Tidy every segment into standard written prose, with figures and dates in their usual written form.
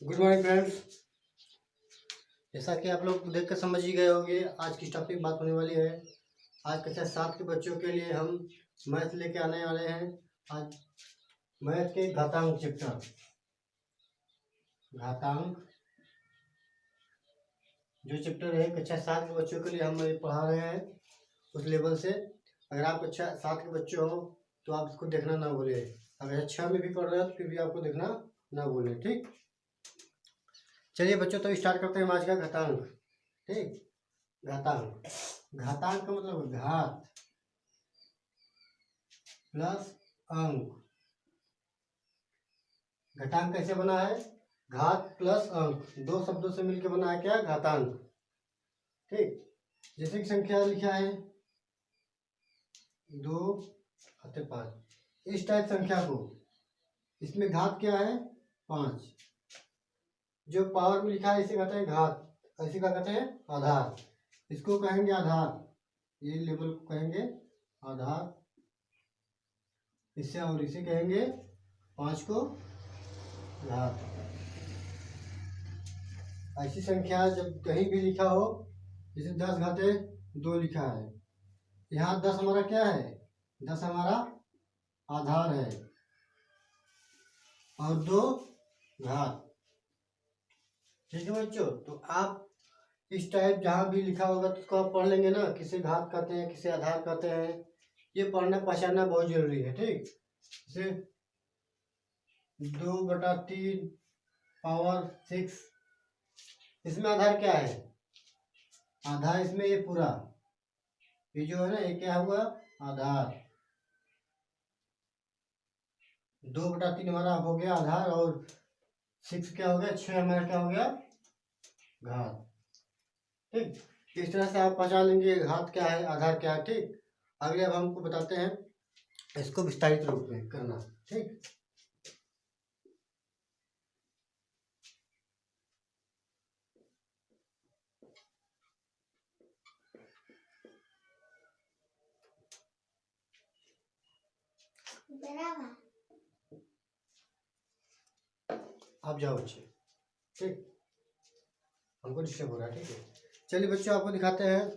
Good morning friends. जैसा कि आप लोग देख कर समझ ही गए होंगे, आज की टॉपिक बात होने वाली है। आज कक्षा 7 के बच्चों के लिए हम मैथ लेके आने वाले हैं। आज मैथ के घातांक चैप्टर, घातांक जो चैप्टर है कक्षा 7 के बच्चों के लिए हम पढ़ा रहे हैं उस लेवल से। अगर आप कक्षा 7 के बच्चे हो तो आप इसको देखना ना भूलें। अगर 6 में भी पढ़ रहे हो तो फिर भी आपको देखना ना भूलें, ठीक। चलिए बच्चों, तो स्टार्ट करते हैं हम आज का घातांक। ठीक, घातांक। घातांक का मतलब घात प्लस अंक। घटांक कैसे बना है? घात प्लस अंक, दो शब्दों से मिलकर बना है क्या? घातांक। ठीक, जैसे कि संख्या लिखा है 2 और 5, इस टाइप संख्या को, इसमें घात क्या है? 5। जो पावर में लिखा है इसे कहते हैं घात, ऐसे क्या कहते हैं? आधार। इसको कहेंगे आधार, ये लेवल को कहेंगे आधार। इसे और इसे कहेंगे 5 को घात। ऐसी संख्या जब कहीं भी लिखा हो, जैसे 10 घाते 2 लिखा है, यहाँ 10 हमारा क्या है? 10 हमारा आधार है और 2 घात। ठीक है बच्चों, तो आप इस टाइप जहाँ भी लिखा होगा तो उसको आप पढ़ लेंगे ना, किसे घात कहते हैं किसे आधार कहते हैं, ये पढ़ना पहचानना बहुत जरूरी है। ठीक, जैसे 2/3 पावर 6, इसमें आधार क्या है? आधार इसमें ये पूरा, ये जो है ना, ये क्या हुआ? आधार। 2/3 हमारा हो गया आधार, और 6 क्या हो गया? 6 हमारा क्या हो गया? घात। ठीक, इस तरह से आप पहचान लेंगे घात क्या है, आधार क्या है। ठीक, अगले अब हमको बताते हैं इसको विस्तारित रूप में करना। ठीक, आप जाओ बच्चे। ठीक, हमको डिस्टर्ब हो रहा है। ठीक है, चलिए बच्चों आपको दिखाते हैं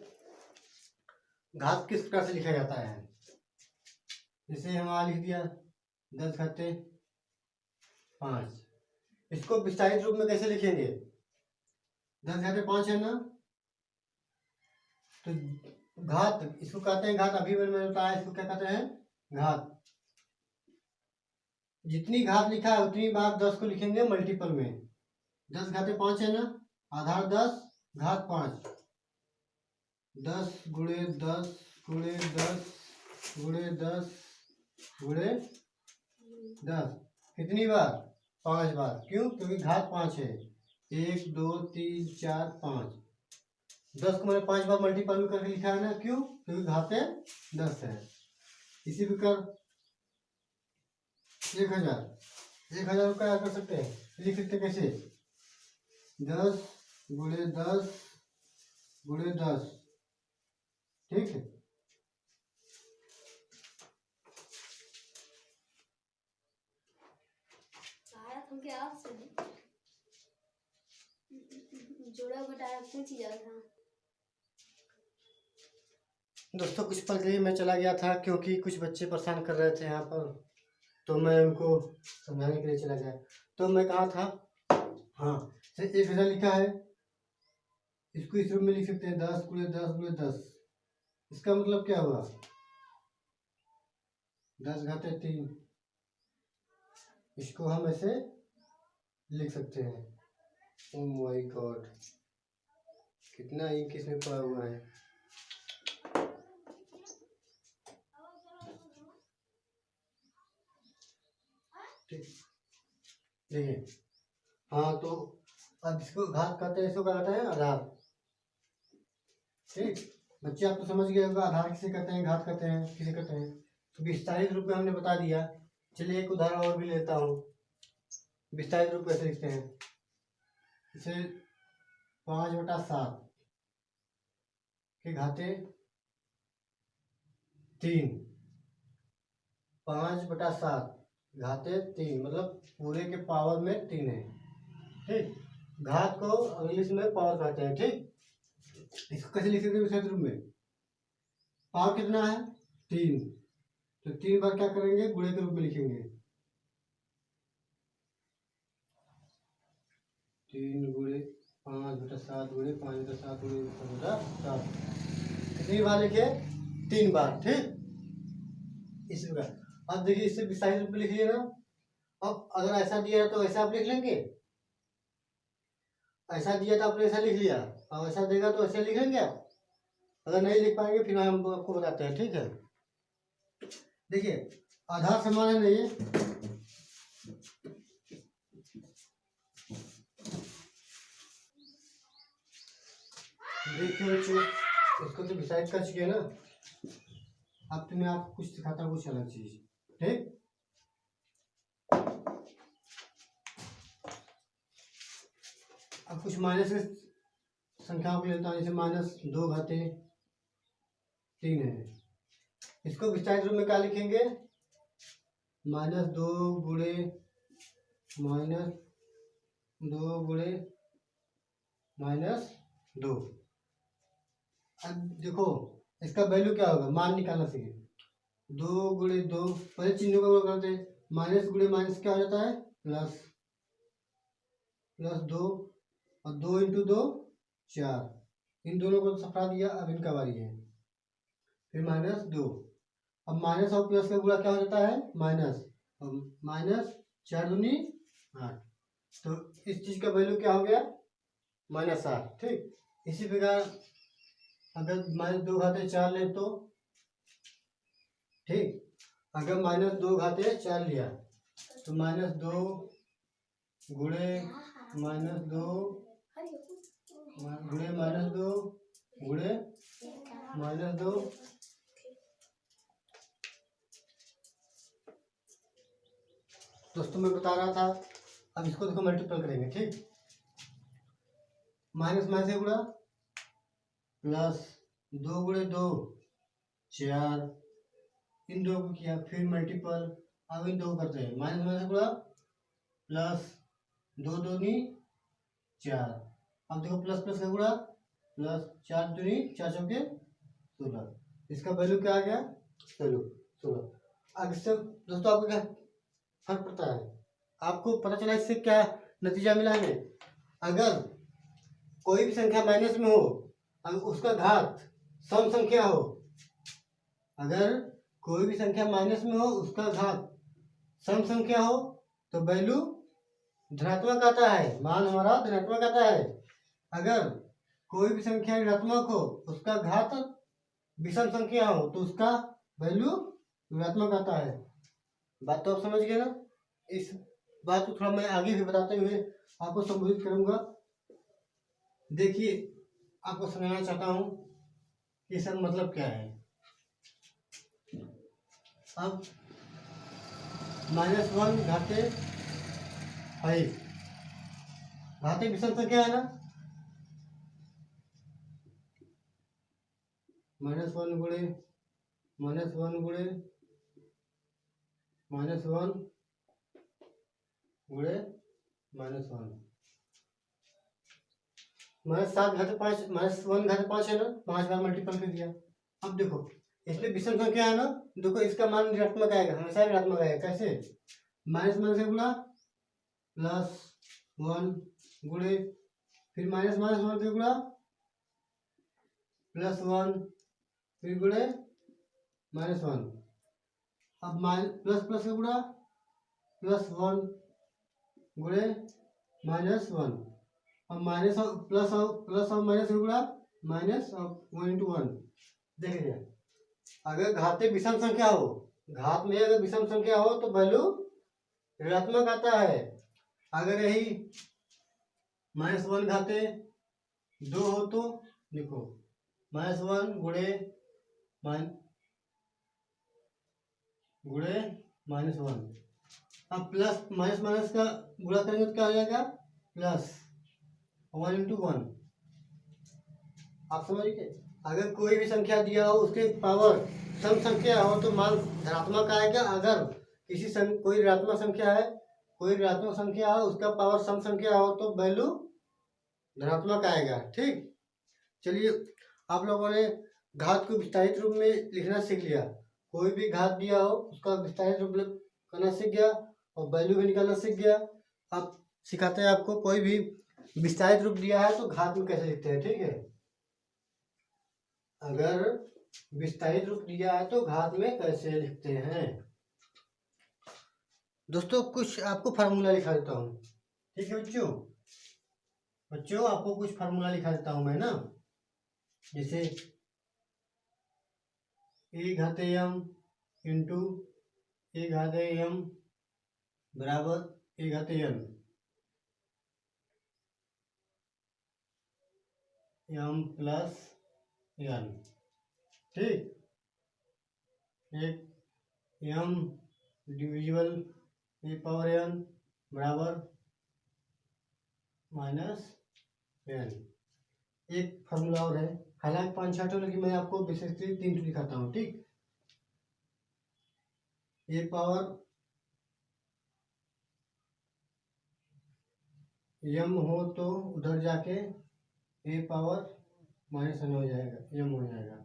घात किस प्रकार से लिखा जाता है। जैसे हम लिख दिया 10 घाते 5, इसको विस्तारित रूप में कैसे लिखेंगे? 10 घाते 5 है ना, तो घात इसको कहते हैं घात। अभी मैंने बताया इसको क्या कहते हैं? घात। जितनी घात लिखा है उतनी बार 10 को लिखेंगे मल्टीपल में। 10 घाते 5 है ना, आधार 10 घात 5, 10 गुणे 10 गुणे 10 गुणे 10 गुणे 10, कितनी बार? 5 बार। क्यों? क्योंकि घात 5 है। 1 2 3 4 5, 10 को मैंने 5 बार मल्टीपल में करके लिखा है ना। क्यों? क्योंकि घाते 10 है। इसी प्रकार 1000 का क्या कर सकते हैं? लिख सकते कैसे? 10 गुणे 10 गुणे 10। ठीक है, जोड़ा घटाया कुछ ही था। दोस्तों कुछ पल के लिए मैं चला गया था क्योंकि कुछ बच्चे परेशान कर रहे थे यहाँ पर, तो मैं उनको समझाने के लिए चला गया। तो मैं कहाँ था? हाँ, 1000 लिखा है, इसको इस रूप में लिख सकते हैं 10 गुणे 10 गुणे 10। इसका मतलब क्या हुआ? 10 घाते 3, इसको हम ऐसे लिख सकते हैं। ओह माय गॉड, कितना इंक इसमें पड़ा हुआ है। ठीक, देखिए, हाँ, तो अब इसको घात कहते हैं, इसको क्या कहते हैं? आधार। ठीक, बच्चे आप तो समझ गए होगा आधार किसे कहते हैं, घात कहते हैं, किसे कहते हैं। तो विस्तारित रूप में हमने बता दिया। चलिए एक उदाहरण और भी लेता हूँ। विस्तारित रूप कैसे लिखते हैं? इसे 5/7 के घाते 3, 5/7 घाते 3, मतलब पूरे के पावर में 3 है। ठीक। घात को इंग्लिश में पावर कहते हैं, ठीक। इसको कैसे लिखेंगे विशेष रूप में? पावर कितना है? 3, तो 3 बार क्या करेंगे? गुणे के रूप में लिखेंगे। 3 गुणे 5/7 गुणे 5/7 गुणे 5/7 कितनी बार लिखे? 3 बार, ठीक। इस प्रकार अब देखिए इससे विस्तारित रूप में लिखिए ना। अब अगर ऐसा दिया है तो ऐसा आप लिख लेंगे, ऐसा दिया तो आपने ऐसा लिख लिया, और ऐसा देगा तो ऐसे लिखेंगे आप। अगर नहीं लिख पाएंगे फिर हम आपको बताते हैं, ठीक है। देखिए आधार समान है नहीं है, देखिए बच्चों इसको तो डिसाइड कर चुके हैं ना। अब तो मैं आपको कुछ सिखाता हूँ, कुछ अलग चीज, ठीक। अब कुछ माइनस के संख्याओं को लेता हूँ, जैसे -2/3 है। इसको विस्तारित रूप में क्या लिखेंगे? -2 गुणे -2 अब देखो इसका वैल्यू क्या होगा, मान निकालना चाहिए। 2 गुणे 2, पहले चिन्हों का उपयोग करते हैं। माइनस गुणे माइनस क्या हो जाता है? प्लस 2, और 2 × 2 4। इन दोनों को सफरा दिया, अब इनका बारी है। फिर -2, अब माइनस और प्लस का गुणा क्या हो जाता है? माइनस, और -4 दूनी 8, तो इस चीज का वैल्यू क्या हो गया? -8, ठीक। इसी प्रकार अगर -2/4 ले तो, ठीक। अगर -2/4 लिया तो -2 गुणे -2 गुणे -2 गुणे -2, दोस्तों मैं बता रहा था। अब इसको देखो मल्टीपल करेंगे, ठीक। माइनस माइनस से गुणा, प्लस 2 गुणे 2 4, इन दो को किया, फिर मल्टीपल। अब इन दो करते हैं, माइनस माइनस से गुणा, प्लस 2 दूनी 4। अब देखो प्लस प्लस का गुणा, प्लस 4 दूनी 4 चौके 16। इसका वैल्यू क्या आ गया? 16। अब इससे दोस्तों आपको क्या फर्क पड़ता है? आपको पता चला इससे क्या नतीजा मिला है? अगर कोई भी संख्या माइनस में हो, अगर उसका घात सम संख्या हो, अगर कोई भी संख्या माइनस में हो उसका घात सम संख्या हो, तो वैल्यू धनात्मक आता है, मान हमारा धनात्मक आता है। अगर कोई भी संख्या ऋणात्मक हो, उसका घात विषम संख्या हो, तो उसका वैल्यू ऋणात्मक आता है। बात तो आप समझ गए ना। इस बात को थोड़ा मैं आगे भी बताते हुए आपको संबोधित करूंगा। देखिए आपको समझाना चाहता हूँ कि इसका मतलब क्या है। अब -1 घाते 5 घाते विषम संख्या है ना। -1 गुणे -1 गुणे -1 गुणे -1, -7 घाते 5, -1 घाते 5 है ना, 5 बार मल्टीपल कर दिया। अब देखो इसमें विषम संख्या है ना, देखो इसका मान ऋणात्मक आएगा, हमेशा ऋणात्मक आएगा। कैसे? -1 से गुणा, +1 गुणे, फिर -1 से गुणा, +1 फिर गुणे -1। अब प्लस प्लस से गुणा, +1 गुणे -1। अब माइनस और प्लस और माइनस से गुणा, माइनस और 1 × 1। देखिए अगर घाते विषम संख्या हो, घात में अगर विषम संख्या हो तो वैल्यू ऋणात्मक आता है। अगर यही -1 घाते 2 हो तो देखो -1 गुणे -1। अब प्लस माइनस माइनस का गुणा करेंगे तो क्या हो जाएगा? +1 × 1। आप समझ गए? अगर कोई भी संख्या दिया हो उसके पावर सम संख्या हो तो मान धनात्मक आएगा। अगर कोई ऋणात्मक संख्या है, कोई ऋणात्मक संख्या हो उसका पावर सम संख्या हो तो वैल्यू धनात्मक आएगा। ठीक, चलिए आप लोगों ने घात को विस्तारित रूप में लिखना सीख लिया। कोई भी घात दिया हो उसका विस्तारित रूप करना सीख गया और वैल्यू भी निकालना सीख गया। अब सिखाते हैं आपको, कोई भी विस्तारित रूप दिया है तो घात में कैसे लिखते हैं। ठीक है, अगर विस्तारित रूप दिया है तो घात में कैसे लिखते हैं। दोस्तों कुछ आपको फार्मूला लिखा देता हूँ। ठीक है बच्चों, आपको कुछ फार्मूला लिखा देता हूँ मैं ना, जैसे ए घाते m इंटू ए घाते m बराबर ए घाते n, m प्लस n। ठीक, एक m डिविजिबल ए पावर n बराबर माइनस n। एक फार्मूला और है, हालांकि 5-6 लेकिन मैं आपको बेसिकली 3 दिखाता हूँ। ठीक, ए पावर m हो तो उधर जाके ए पावर माइनस n हो जाएगा, m हो जाएगा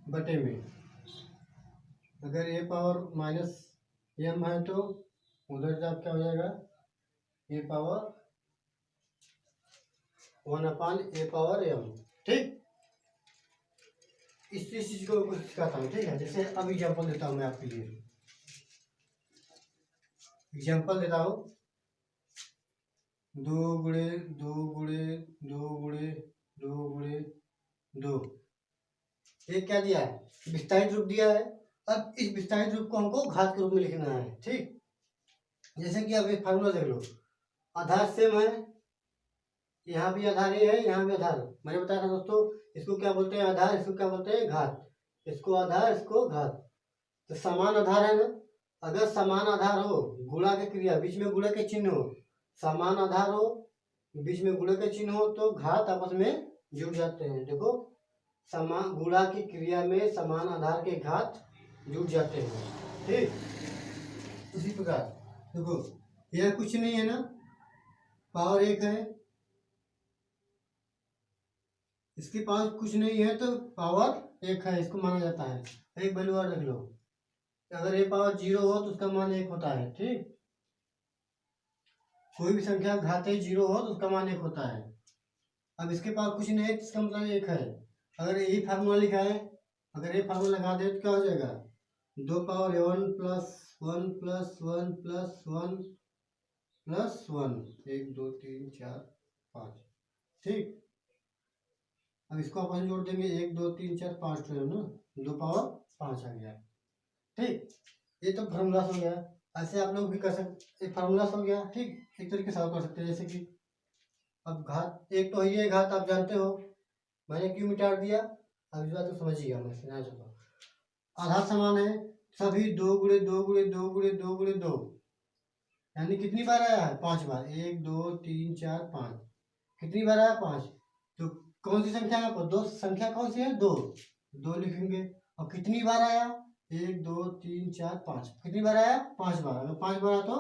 बटे में। अगर ए पावर माइनस m है तो उधर जा क्या हो जाएगा, ए पावर 1/a पावर m। ठीक, इस चीज को कुछ सिखाता हूँ। ठीक है, जैसे अब एग्जाम्पल देता हूँ मैं आपके लिए, एग्जाम्पल देता हूँ 2 गुणे 2 गुणे 2 गुणे 2 गुणे 2। ये क्या दिया है, विस्तारित रूप दिया है। अब इस विस्तारित रूप को हमको घात के रूप में लिखना है। ठीक, जैसे कि अब एक फार्मूला देख लो, आधार सेम है, यहाँ भी आधार ही है, यहाँ भी आधार। मैंने बताया था दोस्तों, इसको क्या बोलते हैं आधार, इसको क्या बोलते हैं घात। इसको आधार, इसको घात। तो समान आधार है ना, अगर समान आधार हो, गुणा की क्रिया बीच में गुणा के चिन्ह हो, समान आधार हो बीच में गुणा के चिन्ह हो तो घात आपस में जुड़ जाते हैं। देखो, समान गुणा की क्रिया में समान आधार के घात जुड़ जाते हैं। ठीक, इसी प्रकार देखो, यह कुछ नहीं है ना, पावर 1 है, इसके पास कुछ नहीं है तो पावर 1 है, इसको माना जाता है। एक वैल्यू और रख लो, अगर ए पावर 0 हो तो उसका मान 1 होता है। ठीक, कोई भी संख्या घाते 0 हो तो उसका मान 1 होता है। अब इसके पास कुछ नहीं है तो इसका मतलब 1 है। अगर यही फार्मूला लिखा है, अगर ये फार्मूला लगा दे तो क्या हो जाएगा, 2 power 1 plus 1 plus 1 plus 1 plus 1, 1 2 3 4 5। ठीक, अब इसको अपन जोड़ देंगे, 1 2 3 4 5 तो है ना, 2 पावर 5 आ गया। ठीक, ये तो फार्मूला हो गया। ऐसे आप लोग भी कर सकते, एक फार्मूला हो गया। ठीक, एक तरीके से और कर सकते हैं, जैसे कि अब घात एक तो है, ये घात आप जानते हो, मैंने क्यों मिटा दिया, अब इस बात को समझिएगा, मैं समझना चाहता हूँ। आधार समान है, सभी 2 गुणे 2 गुणे 2 गुणे 2 गुणे 2, यानी कितनी बार आया है, 5 बार। 1 2 3 4 5, कितनी बार आया, 5। तो कौन सी संख्या है, आपको दो संख्या कौन सी है, 2 लिखेंगे। और कितनी बार आया, 1 2 3 4 5, कितनी बार आया, 5 बार। अगर 5 बार आया तो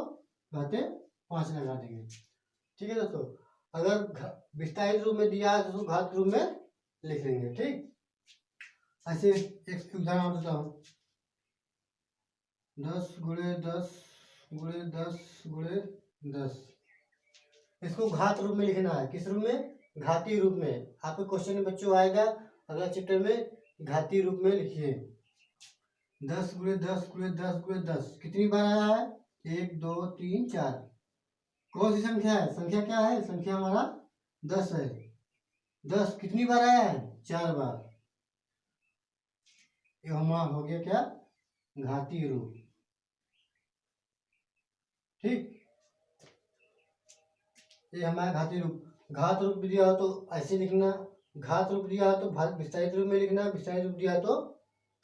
घाते 5 लगा देंगे। ठीक है दोस्तों, अगर विस्तारित रूप में दिया है तो उसको घात रूप में लिख लेंगे। ठीक, ऐसे एक उदाहरण देता हूँ, 10 गुणे 10 गुणे 10 गुणे 10, इसको घात रूप में लिखना है। किस रूप में, घाती रूप में। आपके क्वेश्चन में बच्चों आएगा अगला चैप्टर में, घाती रूप में लिखिए। 10 गुणे 10 गुणे 10 गुणे 10, कितनी बार आया है, 1 2 3 4। कौन सी संख्या है, संख्या क्या है, संख्या हमारा 10 है। 10 कितनी बार आया है, 4 बार। ये हमारा हो गया क्या, घाती रूप। ठीक, ये हमारा घाती रूप। घात रूप दिया हो तो ऐसे लिखना, घात रूप दिया हो तो विस्तारित रूप में लिखना, विस्तारित रूप दिया हो तो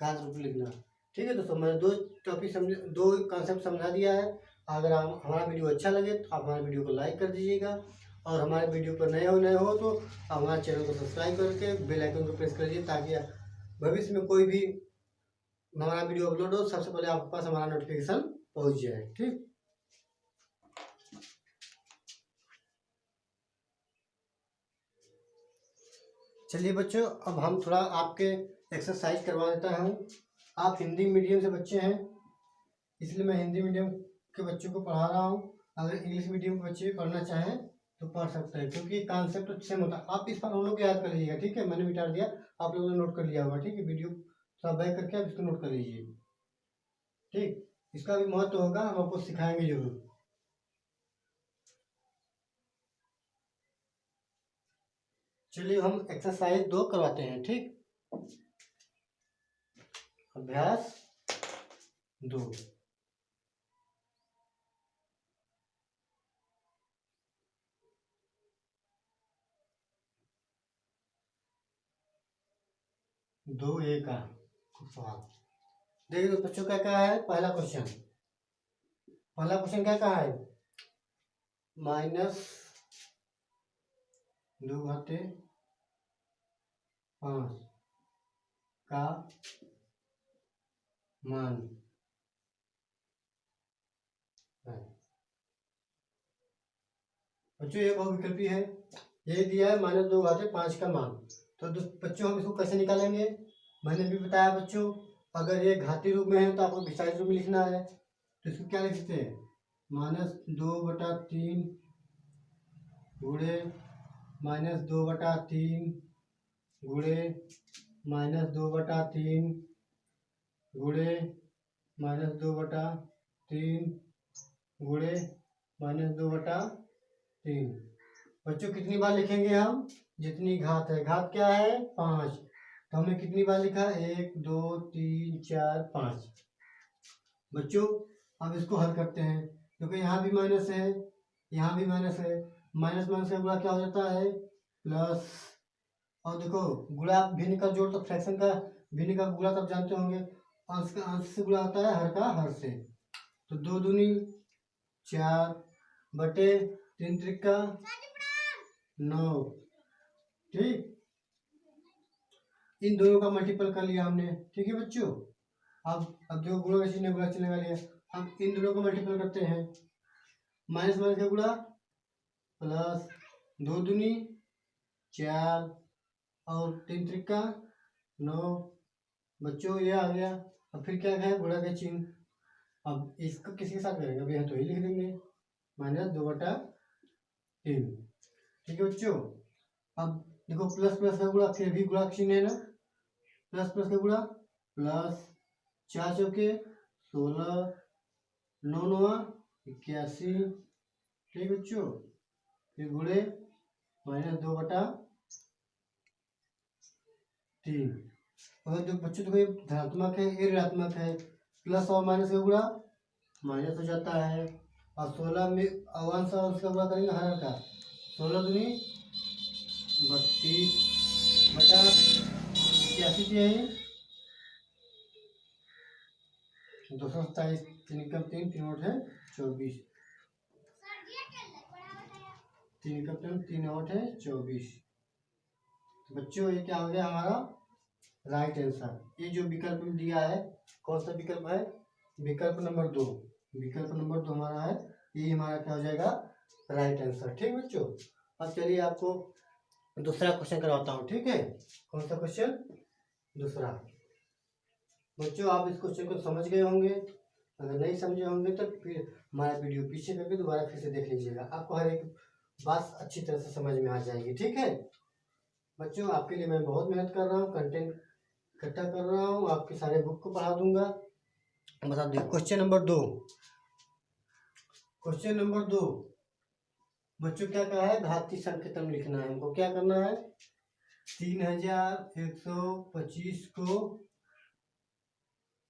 घात रूप में लिखना। ठीक है दोस्तों, मैंने 2 टॉपिक समझ, 2 कॉन्सेप्ट समझा दिया है। अगर आप हमारा वीडियो अच्छा लगे तो आप हमारे वीडियो को लाइक कर दीजिएगा, और हमारे वीडियो पर नए हो तो आप हमारे चैनल को सब्सक्राइब करके बेल आइकन को प्रेस कर दीजिए, ताकि भविष्य में कोई भी हमारा वीडियो अपलोड हो सबसे पहले आपके पास हमारा नोटिफिकेशन पहुंच जाए। ठीक। चलिए बच्चों, अब हम थोड़ा आपके एक्सरसाइज करवा देता हूँ। आप हिंदी मीडियम से बच्चे हैं, इसलिए मैं हिंदी मीडियम के बच्चों को पढ़ा रहा हूँ। अगर इंग्लिश मीडियम के बच्चे पढ़ना चाहें तो पढ़ सकते हैं, क्योंकि कॉन्सेप्ट सेम होता है। आप इस फॉर्मूलों को याद कर लीजिएगा, ठीक है? मैंने मिटा दिया, आप लोगों ने नोट कर लिया होगा, ठीक है? वीडियो थोड़ा बैक करके आप इसको नोट कर लीजिए, ठीक? इसका भी महत्व होगा, हम आपको सिखाएंगे जरूर। चलिए हम एक्सरसाइज 2 करवाते हैं, ठीक? अभ्यास 2। दो ए का सवाल देखिए तो बच्चों, क्या क्या है? पहला क्वेश्चन क्या कहा है? -2/5 का मान है। बच्चों ये बहुविकल्पी है, ये दिया है -2/5 का मान। तो बच्चों हम इसको कैसे निकालेंगे? मैंने भी बताया बच्चों, अगर ये घातीय रूप में है तो आपको विषारी रूप में लिखना है। तो इसको क्या लिख सकते हैं? -2/3 गुणे -2/3 गुणे -2/3 गुणे -2/3 गुणे -2/3। बच्चों कितनी बार लिखेंगे हम? जितनी घात है। घात क्या है? 5। तो हमने कितनी बार लिखा? 1 2 3 4 5। बच्चों अब इसको हल करते हैं, क्योंकि यहाँ भी माइनस है, यहाँ भी माइनस है। माइनस माइनस का गुणा क्या हो जाता है? प्लस। और देखो, गुणा भिन्न का जोड़ तो फ्रैक्शन का भिन्न का गुणा तब जानते होंगे, अंश का अंश से गुणा होता है, हर का हर से। तो 2 दूनी 4 बटे 3 त्रिका 9, ठीक? इन दोनों का मल्टीपल कर लिया हमने, ठीक है बच्चों? अब देखो, गुणा का चिन्ह गुणा चिन्ह लगा लिया। हम इन दोनों को मल्टीपल करते हैं, माइनस माइनस का गुणा प्लस 2 दूनी 4 और 3 त्रिका 9। बच्चों ये आ गया। अब फिर क्या है? गुणा का चिन्ह। अब इसको किसी के साथ करेंगे? अभी है तो ही लिख देंगे, -2/3, ठीक है बच्चों? अब देखो, प्लस प्लस का गुणा, फिर भी गुणा का चिन्ह है ना, प्लस प्लस का गुणा प्लस 4 चौके 16 9 9 81, ठीक बच्चों? फिर गुणे -2/3। अगर जो बच्चों देखो, ये धनात्मक है, ये ऋणात्मक है, प्लस और माइनस का गुणा माइनस हो जाता है। और 16 में अंश और उसका गुणा करेंगे हर का, 16 दूनी 32 बटा 81 के है 227, 3 कम 3 3 8 है 24, 3 कम 3 8 है 24। बच्चों ये क्या हो गया हमारा? Right answer. ये जो विकल्प दिया है, कौन सा विकल्प है? विकल्प नंबर 2। विकल्प नंबर 2 हमारा है, ये हमारा क्या हो जाएगा? राइट आंसर, ठीक बच्चों? अब चलिए आपको दूसरा क्वेश्चन करवाता हूँ, ठीक है? कौन सा क्वेश्चन? दूसरा। बच्चों आप इस क्वेश्चन को समझ गए होंगे, अगर नहीं समझे होंगे तो फिर हमारा वीडियो पीछे करके दोबारा फिर से देख लीजिएगा, आपको हर एक बात अच्छी तरह से समझ में आ जाएगी, ठीक है बच्चों? आपके लिए मैं बहुत मेहनत कर रहा हूँ, कंटेंट इकट्ठा कर रहा हूँ, आपके सारे बुक को पढ़ा दूंगा। बता दो क्वेश्चन नंबर 2। क्वेश्चन नंबर 2 बच्चों क्या कहा है? घातीय संकेतन लिखना है हमको। क्या करना है? 3125 को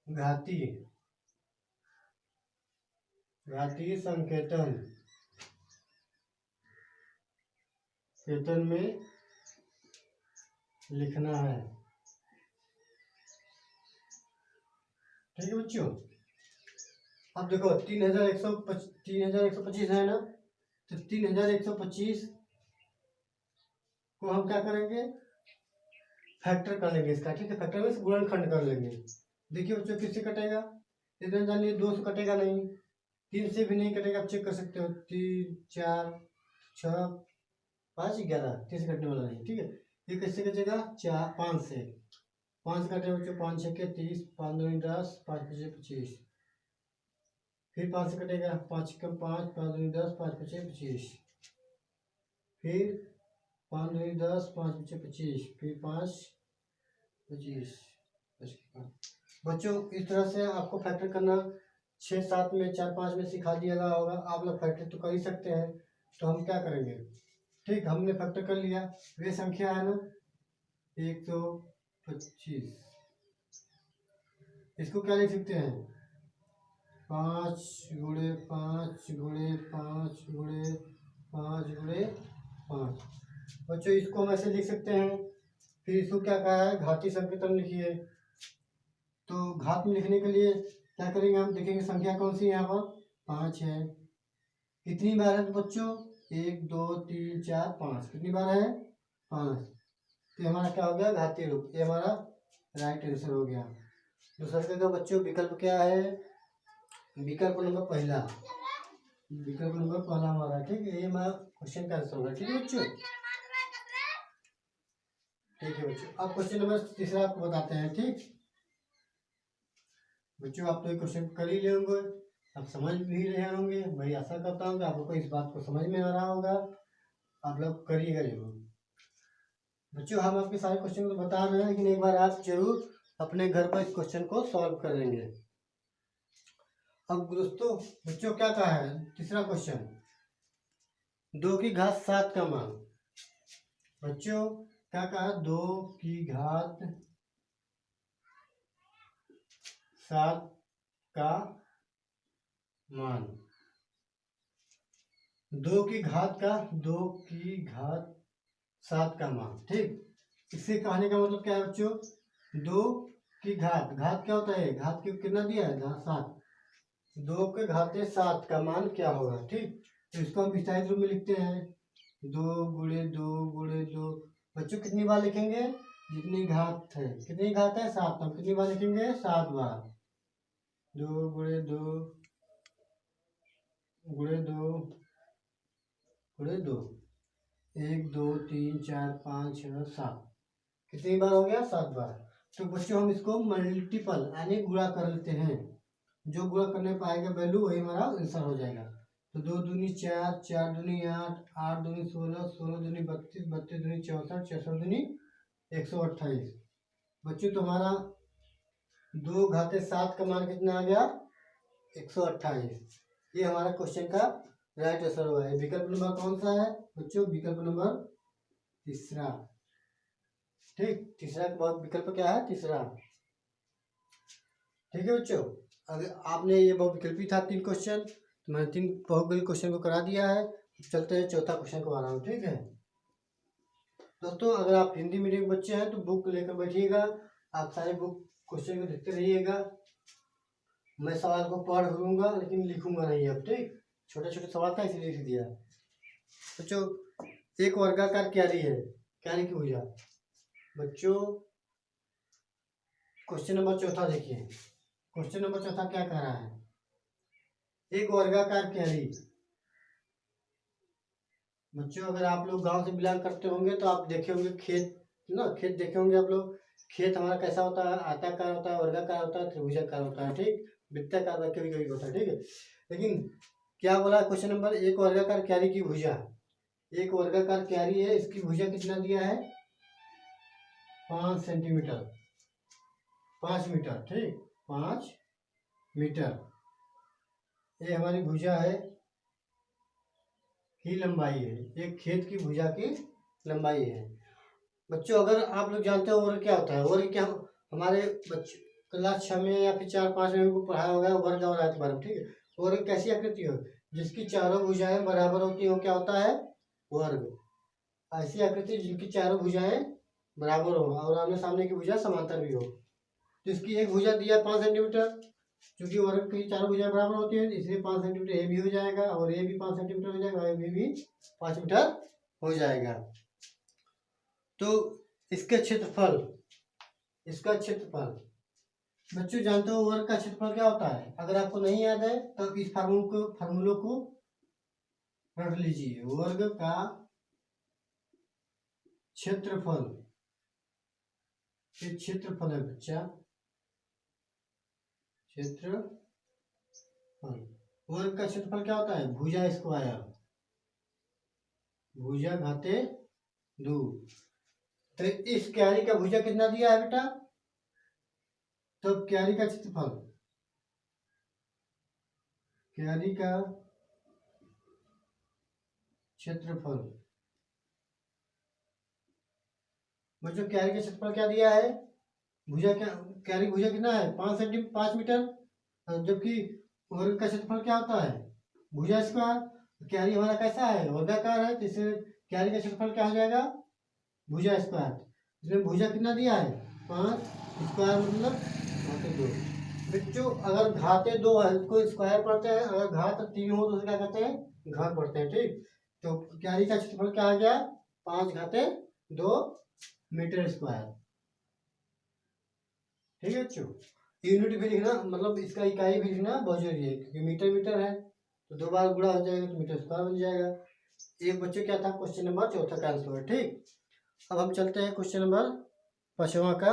घातीय संकेतन में लिखना है, ठीक है बच्चों? अब देखो 3125 है ना, तो 3125 को हम क्या करेंगे? फैक्टर कर लेंगे इसका, ठीक है? फैक्टर में गुणनखंड कर लेंगे। देखिए बच्चों, किससे कटेगा? इतना जानिए, 2 से कटेगा नहीं, 3 से भी नहीं कटेगा, आप चेक कर सकते हो। 3 4 6 5 11, 3 से कटने वाला नहीं, ठीक है? ये कैसे कटेगा? 5 से 5 काटे बच्चों, 5 छक्के 30, 5 दूनी 10, 5 पचे 25। फिर 5 से कटेगा, 5 छक्के 5, 5 दूनी 10, 5 पचे 25। फिर 5 दूनी 10, 5 पचे 25, फिर 5 25। बच्चों इस तरह से आपको फैक्टर करना 6-7 में 4-5 में सिखा दिया गया होगा। आप लोग फैक्टर तो कर ही सकते हैं। तो हम क्या करेंगे, ठीक, हमने फैक्टर कर लिया। वे संख्या है ना 125, इसको क्या लिख सकते हैं? 5 गुणे 5 गुणे 5 गुणे 5 गुणे 5। बच्चों इसको हम ऐसे लिख सकते हैं। फिर इसको क्या कहा है? घातीय संकेतन लिखिए। तो घात में लिखने के लिए क्या करेंगे हम? देखेंगे संख्या कौन सी है यहाँ पर? 5 है। कितनी बार है तो बच्चों? 1 2 3 4 5। कितनी बार है? 5। तो हमारा क्या हो गया? घातीय रूप। ये हमारा राइट आंसर हो गया। दूसरे का बच्चों विकल्प क्या है? विकल्प नंबर पहला, विकल्प नंबर पहला हमारा, ठीक है। ये हमारा क्वेश्चन का आंसर होगा। ठीक है बच्चों, ठीक है बच्चों। अब क्वेश्चन नंबर तीसरा आपको बताते हैं। ठीक बच्चों, आप तो ये क्वेश्चन कर ही ले होंगे, आप समझ भी रहे होंगे। मैं आशा करता हूँ कि आप लोग को इस बात को समझ में आ रहा होगा। आप लोग करिएगा जरूर। बच्चों हम आपके सारे क्वेश्चन को बता रहे हैं, लेकिन एक बार आप जरूर अपने घर पर इस क्वेश्चन को सॉल्व करेंगे। अब दोस्तों बच्चों क्या कहा है? तीसरा क्वेश्चन, 2 की घात 7 का मान। बच्चों क्या कहा? 2 की घात 7 का मान। 2 की घात 7 का मान। ठीक, इससे कहने का मतलब क्या है बच्चों? 2 की घात क्या होता है? घात की कितना दिया है? 7। 2 के घाते 7 का मान क्या होगा? ठीक, तो इसको हम विस्तारित रूप में लिखते हैं। 2 गुणे 2 गुणे 2। बच्चों कितनी बार लिखेंगे? जितनी घात है। कितनी घात है? 7। हम कितनी बार लिखेंगे? 7 बार। 2 गुणे 2 गुणे 2 गुणे 2। 1 2 3 4 5 6 7। कितनी बार हो गया? 7 बार। तो बच्चों हम इसको मल्टीपल यानी गुणा कर लेते हैं। जो गुणा करने पाएगा वैल्यू वही हमारा आंसर हो जाएगा। तो 2 दूनी 4, 4 दूनी 8, 8 दूनी 16, 16 दूनी 32, 32 दूनी 64, 64 दूनी 128। बच्चों तो हमारा 2 घाते 7 का मान कितना आ गया? 128। ये हमारा क्वेश्चन का राइट आंसर हुआ है। विकल्प नंबर कौन सा है बच्चों? विकल्प नंबर तीसरा। ठीक, तीसरा विकल्प क्या है? तीसरा। ठीक है बच्चों, अगर आपने ये बहुविकल्पी था 3 क्वेश्चन, तो मैंने 3 बहुविकल्पी क्वेश्चन को करा दिया है। चलते हैं चौथा क्वेश्चन को आ रहा हूँ। ठीक है दोस्तों, अगर आप हिंदी मीडियम के बच्चे हैं तो बुक लेकर बैठिएगा। आप सारे बुक क्वेश्चन को देखते रहिएगा। मैं सवाल को पढ़ूंगा लेकिन लिखूंगा नहीं अब। ठीक, छोटे छोटे सवाल था इसलिए लिख दिया। बच्चों एक वर्गाकार क्यारी है। क्यारी की भुजा। बच्चों क्वेश्चन नंबर चौथा देखिए। क्वेश्चन नंबर चौथा क्या कह रहा है? एक वर्गाकार क्यारी। बच्चों अगर आप लोग गांव से बिलोंग करते होंगे तो आप देखे होंगे खेत ना, खेत देखे होंगे आप लोग। खेत हमारा कैसा होता है? आयताकार होता है, वर्गाकार होता है, त्रिभुजाकार होता है। ठीक, वृत्ताकार कभी कभी होता है। ठीक है, लेकिन क्या बोला क्वेश्चन नंबर? एक वर्गाकार क्यारी की भुजा। एक वर्गाकार क्यारी है, इसकी भुजा कितना दिया है? 5 सेंटीमीटर, 5 मीटर। ठीक, 5 मीटर ये हमारी भुजा है की लंबाई है। एक खेत की भुजा की लंबाई है। बच्चों अगर आप लोग जानते हो वर्ग क्या होता है? वर्ग क्या हमारे बच्चे क्लास 6 में या फिर 4-5 में उनको पढ़ाया होगा वर्ग और आयत वर्ग। ठीक है, वर्ग कैसी आकृति हो? जिसकी चारों भुजाएं बराबर होती हो क्या होता है? वर्ग। ऐसी आकृति जिनकी चारों भुजाएं बराबर हो और आमने सामने की भुजा समांतर भी हो। तो इसकी एक भुजा दिया 5 सेंटीमीटर, क्योंकि वर्ग की चारों भुजाएं बराबर होती है इसलिए 5 सेंटीमीटर ये भी हो जाएगा और ये भी 5 सेंटीमीटर हो जाएगा और ये भी 5 मीटर हो जाएगा। तो इसका क्षेत्रफल, इसका क्षेत्रफल बच्चों जानते हो वर्ग का क्षेत्रफल क्या होता है? अगर आपको नहीं याद है तो इस फार्मूलों को पढ़ लीजिए। वर्ग का क्षेत्रफल, ये क्षेत्रफल है बच्चा, क्षेत्रफल। वर्ग का क्षेत्रफल क्या होता है? भुजा स्क्वायर, भुजा घाते 2। तो इस क्यारी का भुजा कितना दिया है बेटा? तो क्यारी का क्षेत्रफल, क्यारी का क्षेत्रफल, बच्चों क्यारी का क्षेत्रफल क्या दिया है? भुजा क्या, क्यारी भुजा कितना है? 5 मीटर। जबकि वर्ग का क्षेत्रफल क्या होता है? भुजा स्क्वायर। क्यारी हमारा कैसा है? वर्गाकार है, तो इसे क्यारी का क्षेत्रफल क्या हो जाएगा? भुजा स्क्वायर। इसमें भुजा कितना दिया है? 5, स्क्वायर मतलब घाते 2। बच्चों अगर घाते 2 है उसको स्क्वायर पढ़ते हैं, अगर घात 3 हो तो उसे क्या कहते हैं? घात पढ़ते हैं। ठीक, तो क्यारी का क्षेत्रफल क्या आ गया? 5 घाते 2 मीटर स्क्वायर। ठीक है बच्चों, यूनिट भी लिखना, मतलब इसका इकाई भी लिखना बहुत जरूरी है, क्योंकि मीटर मीटर है तो 2 बार गुणा हो जाएगा तो मीटर स्क्वायर बन जाएगा। एक बच्चों क्या था? क्वेश्चन नंबर 4 का आंसर है। ठीक, अब हम चलते हैं क्वेश्चन नंबर 5वां का।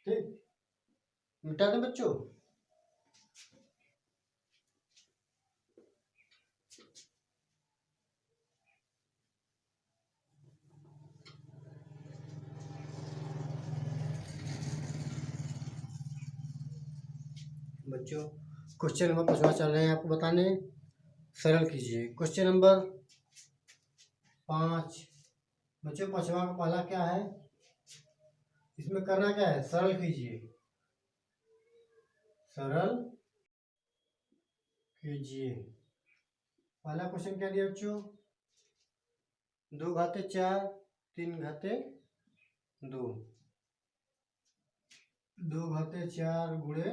ठीक, मिटा दें बच्चों। बच्चों क्वेश्चन नंबर 5वां चल रहे हैं, आपको बताने, सरल कीजिए। Question number 5। बच्चों 5वां का पहला क्या है? इसमें करना क्या है? सरल कीजिए, सरल कीजिए। पहला क्वेश्चन क्या दिया बच्चों? 2 घाते 4, 3 घाते 2, 2 घाते 4 गुणे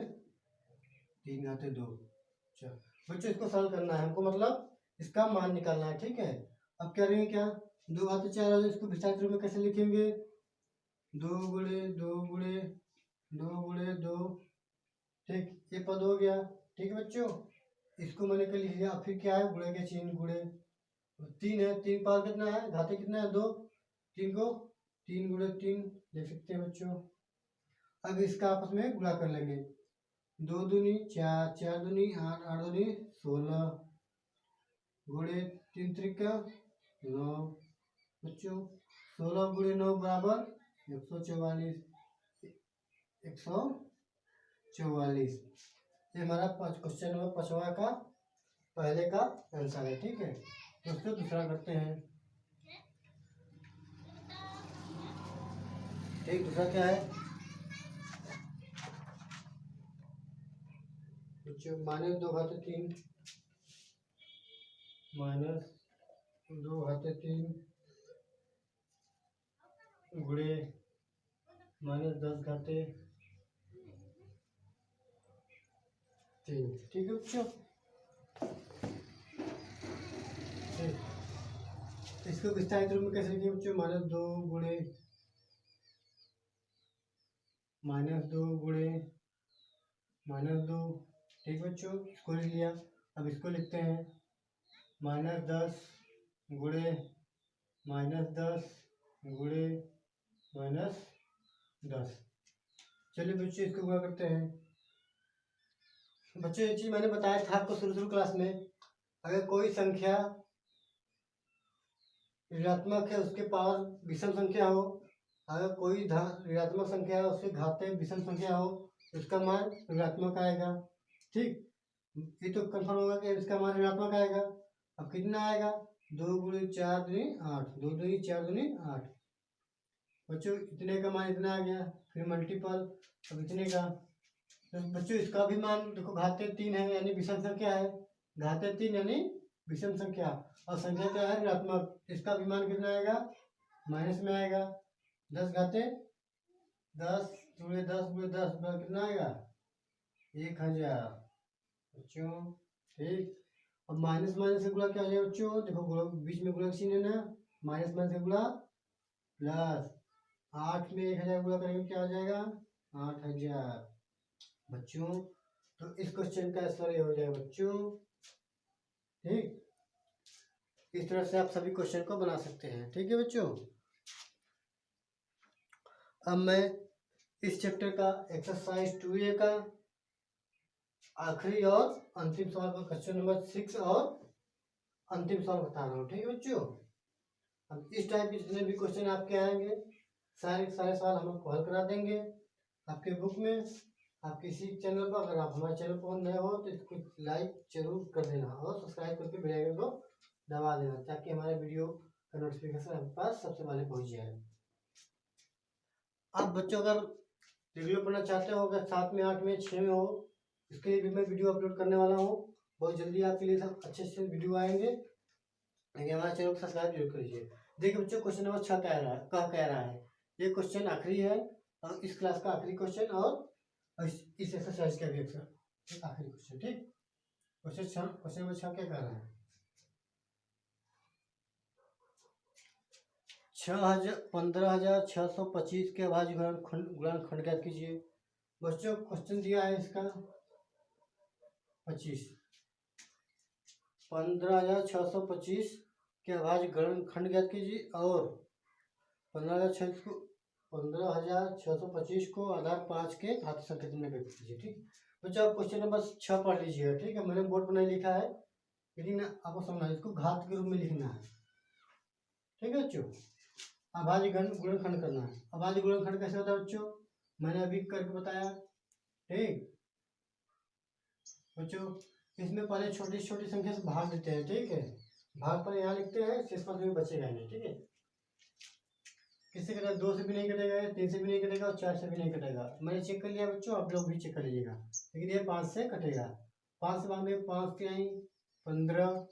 3 घाते 2। अच्छा बच्चों इसको सरल करना है हमको, मतलब इसका मान निकालना है। ठीक है, अब करेंगे क्या? 2 घाते 4 है, इसको विस्तारित रूप में कैसे लिखेंगे? 2 गुणे 2 गुणे 2 गुणे 2। ठीक, ये पद हो गया। ठीक है बच्चों, इसको मैंने कर लिया। फिर क्या है? गुणे के चिन्ह, गुणे 3 है, 3 पावर कितना है? घाते कितना है? 2। 3 को 3 गुणे 3 लिख सकते हैं बच्चों। अब इसका आपस में गुणा कर लेंगे। 2 दूनी 4, 4 दूनी 8, 8 दूनी 16 गुणे 3 त्रिका 9। बच्चों 16 गुणे 9 बराबर 144, 144। ये हमारा क्वेश्चन नंबर 5वां का पहले का आंसर है। ठीक है, दोस्तों दूसरा करते हैं। ठीक, दूसरा क्या है बच्चों? माइनस 2 घाते 3, माइनस 2 घाते 3 गुणे माइनस 10 घाते 3। ठीक है बच्चों, ठीक, इसको विस्तारित रूप में कैसे लिखेंगे बच्चों? माइनस 2 गुणे -2। ठीक बच्चों, इसको लिख लिया। अब इसको लिखते हैं -10 गुणे -10 गुणे -10। चलिए बच्चों इसको गुणा करते हैं। बच्चों ये चीज़ मैंने बताया था आपको शुरू क्लास में, अगर कोई संख्या ऋणात्मक है उसके पावर विषम संख्या हो, अगर कोई ऋणात्मक संख्या है उसके घाते विषम संख्या हो तो उसका मान ऋणात्मक आएगा। ठीक, ये तो कंफर्म होगा कि इसका मान ऋणात्मक आएगा। अब कितना आएगा? 2 गुणे 4 दूनी 8, 2 दूनी 4 दूनी 8। बच्चों इतने का मान इतना आ गया, फिर मल्टीपल अब इतने का। तो बच्चों इसका भी मान देखो, घाते 3 है यानी विषम संख्या है, घाते 3 यानी विषम संख्या, और संख्या क्या है? ऋणात्मक। इसका भी मान कितना आएगा? माइनस में आएगा। 10 घाते 10 गुणे 10 गुणे 10 कितना आएगा? 1000 बच्चों। ठीक, अब माइनस माइनस से गुणा क्या हो जाएगा बच्चों? देखो गुणा बीच में गुणा चिन्ह है ना, माइनस माइनस से गुणा प्लस। 8 में 1000 गुणा करेंगे क्या हो जाएगा? 8000 बच्चों। तो इस क्वेश्चन का आंसर ये हो जाएगा बच्चों। ठीक, इस तरह से आप सभी क्वेश्चन को बना सकते हैं। ठीक है बच्चों, अब मैं इस चैप्टर का एक्सरसाइज 2A का आखिरी और अंतिम सवाल का क्वेश्चन नंबर 6 और अंतिम सवाल बता रहा हूँ। ठीक है बच्चों, अब इस टाइप के जितने भी क्वेश्चन आपके आएंगे सारे सवाल हम आपको हल करा देंगे आपके बुक में। आप किसी चैनल पर, अगर आप हमारे चैनल पर नए हो तो इसको लाइक जरूर कर देना और सब्सक्राइब करके बेल आइकन को दबा देना, ताकि हमारे वीडियो का नोटिफिकेशन आपके पास सबसे पहले पहुंच जाए। आप बच्चों अगर रेगुलर पढ़ना चाहते हो, अगर 7 में 8 में 6 में हो, इसके लिए भी मैं वीडियो अपलोड करने वाला हूँ। बहुत जल्दी आपके लिए सब अच्छे अच्छे वीडियो आएंगे, लेकिन हमारे चैनल को सब्सक्राइब जरूर करिए। देखिए बच्चों, क्वेश्चन नंबर 6 कह रहा है ये क्वेश्चन आखिरी है और इस क्लास का आखिरी क्वेश्चन और इस एक्सरसाइज का भी आखिरी क्वेश्चन। ठीक, क्वेश्चन नंबर 6 क्या कह रहा है? 15,625 के अभाज्य गुणनखंड ज्ञात कीजिए। बच्चों क्वेश्चन दिया है इसका 25, 15,625 के अभाज्य गुणनखंड ज्ञात कीजिए और 15,625 को आधार 5 के घातीय संकेतन में व्यक्त कीजिए। ठीक बच्चों, आप क्वेश्चन नंबर 6 पढ़ लीजिएगा। ठीक है, मैंने बोर्ड पर नहीं लिखा है, लेकिन आपको समझना है, इसको घात के रूप में लिखना है। ठीक है बच्चों, अभाज्य गुणनखंड करना है। अभाज्य गुणनखंड कैसे होता है बच्चों, मैंने अभी करके बताया। ठीक बच्चों, इसमें पहले छोटी छोटी संख्या से भाग देते हैं। ठीक है, भाग पर यहाँ लिखते हैं, शेष पद में बचेगा नहीं। ठीक है, किससे कटेगा? 2 से भी नहीं कटेगा, 3 से भी नहीं कटेगा और 4 से भी नहीं कटेगा। मैंने चेक कर लिया बच्चों, आप लोग भी चेक कर लीजिएगा। लेकिन ये 5 से कटेगा। 5 से भाग में 5 के आई 15,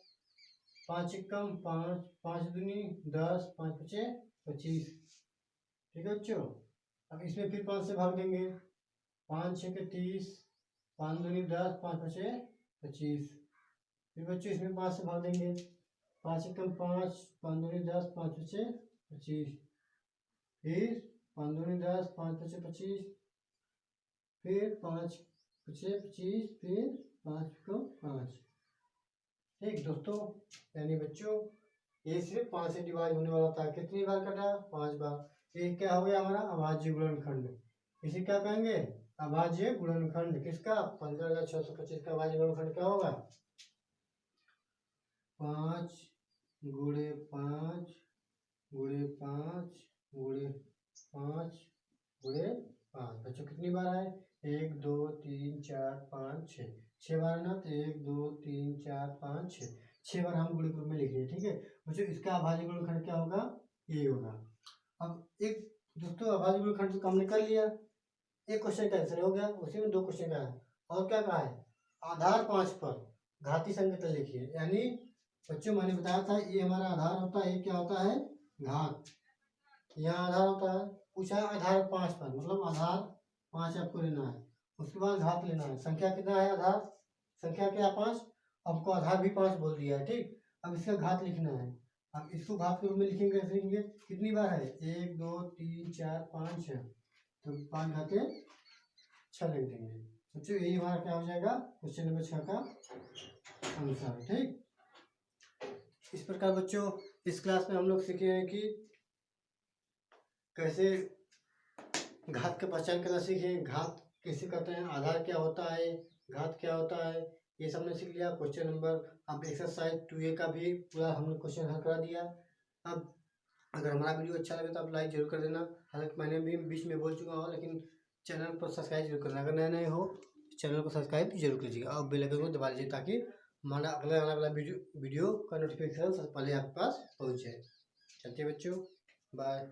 5 एकम 5, 5 दूनी 10, 5 पचे 25। ठीक है बच्चों, अब इसमें फिर 5 से भाग देंगे, 5 6 के 30, 5 दूनी 10, 5 पचे 25। फिर बच्चों इसमें 5 से भाग देंगे, 5 एकम 5, 5 दूनी 10, 5 पचे 25। फिर 5 दूनी 10, 5 पचे 25, फिर 5 पचे 25, फिर 5 को 5। ठीक दोस्तों, यानी बच्चों ये सिर्फ 5 से डिवाइड होने वाला था। कितनी बार कटा? 5 बार। ये क्या हो गया हमारा? अभाज्य गुणनखंड। इसे क्या कहेंगे? अभाज्य गुणनखंड। किसका? 15,625 का अभाज्य गुणनखंड क्या होगा? 5 गुणे 5 गुणे 5 गुणे 5 गुणे 5। बच्चों कितनी बार है? 1 2 3 4 5 6। 6 बार है ना, तो 1 2 3 4 5 6। 6 बार हम गुणित रूप में लिख लिए। ठीक है बच्चों, इसका अभाज्य गुणनखंड क्या होगा? ये होगा। अब एक दोस्तों अभाज्य गुणनखंड तो हमने कर लिया, एक क्वेश्चन कैंसिल हो गया, उसी में 2 क्वेश्चन का है। और क्या कहा है? आधार 5 पर घातीय संकेतन लिखिए। यानी बच्चों मैंने बताया था ये हमारा आधार होता है, ये क्या होता है? घात। यहाँ आधार होता है, पूछा है आधार 5 पर, मतलब आधार 5 आपको लेना है, उसके बाद घात लेना है। संख्या कितना है? आधार संख्या क्या? 5। आपको आधार भी 5 बोल दिया है। ठीक, अब इसका घात लिखना है। अब इसको घात के रूप में लिखेंगे। कैसे लिखेंगे? कितनी बार है? 1 2 3 4 5 6, तो 5 घाते 6 लिख देंगे। बच्चों यही हमारा क्या हो जाएगा? क्वेश्चन नंबर 6 का आंसर। ठीक, इस प्रकार बच्चों इस क्लास में हम लोग सीखे हैं कि कैसे घात का पहचान करना सीखे, घात कैसे करते हैं, आधार क्या होता है, घात क्या होता है, ये सब ने सीख लिया। क्वेश्चन नंबर अब एक्सरसाइज 2A का भी पूरा हमने क्वेश्चन हल करा दिया। अब अगर हमारा वीडियो अच्छा लगे तो आप लाइक जरूर कर देना। हालांकि मैंने भी बीच में बोल चुका हूँ, लेकिन चैनल पर सब्सक्राइब जरूर करना। अगर नए नए हो चैनल को सब्सक्राइब जरूर कीजिएगा और बेल आइकन को दबा लीजिए, ताकि हमारा अगला वीडियो का नोटिफिकेशन सबसे पहले आपके पास पहुँच जाए। चलते बच्चों, बाय।